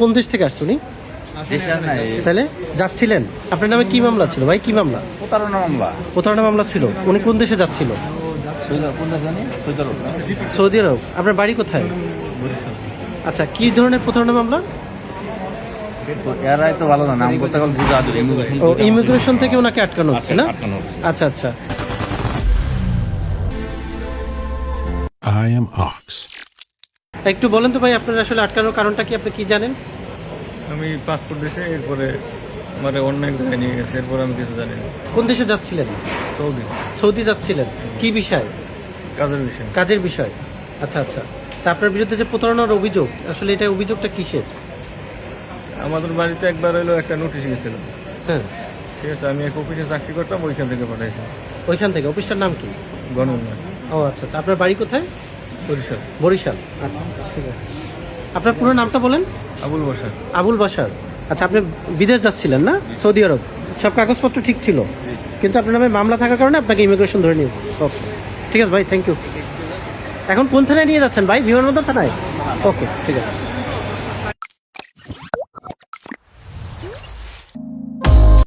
কোন দেশ থেকে আসছে উনি? তাহলে যাচ্ছিলেন, আপনার নামে কি মামলা ছিল ভাই? কি মামলা? প্রতারণা মামলা ছিল। উনি কোন দেশে যাচ্ছিল? সৌদি আরব। আপনার বাড়ি কোথায়? আচ্ছা, কি ধরনের প্রতারণা মামলা? ইমিগ্রেশন থেকে ওনাকে আটকানো হচ্ছে না? আচ্ছা আচ্ছা। I am Ox. একটু বলেন তো ভাই, আপনার আসলে আটকানোর কারণটা কি, আপনি কি জানেন? আমি পাসপোর্ট দিয়েছে, এরপরে মানে অন্য এক জায়গায় নিয়ে গেছে, এরপরে আমি কিছু জানি না। কোন দেশে যাচ্ছিলেন? সৌদি। সৌদি যাচ্ছিলেন, কি বিষয়? কাজের বিষয়। কাজের বিষয়। আচ্ছা আচ্ছা। তা আপনার বিরুদ্ধে যে প্রতারণার অভিযোগ, আসলে এটা অভিযোগটা কিসের? আমাদের বাড়িতে একবার হলো একটা নোটিশ গেছিল, হ্যাঁ। ঠিক আছে, আমি এক অফিসে চাকরি করতাম, ওইখান থেকে পাঠাইছি। ওইখান থেকে? অফিসটার নাম কি? গণউন্নয়ন। ও আচ্ছা আচ্ছা। আপনার বাড়ি কোথায়? বরিশাল। বরিশাল। আচ্ছা ঠিক আছে। আপনার পুরো নামটা বলেন? আবুল বসার। আবুল বাশার। আচ্ছা, আপনি বিদেশ যাচ্ছিলেন না? সৌদি আরব। সব কাগজপত্র ঠিক ছিল, কিন্তু আপনার নামে মামলা থাকার কারণে আপনাকে ইমিগ্রেশন ধরে নিয়ে। ওকে ঠিক আছে ভাই, থ্যাংক ইউ। এখন কোন থানায় নিয়ে যাচ্ছেন ভাই? বিমানবন্দর থানায়? ওকে ঠিক আছে।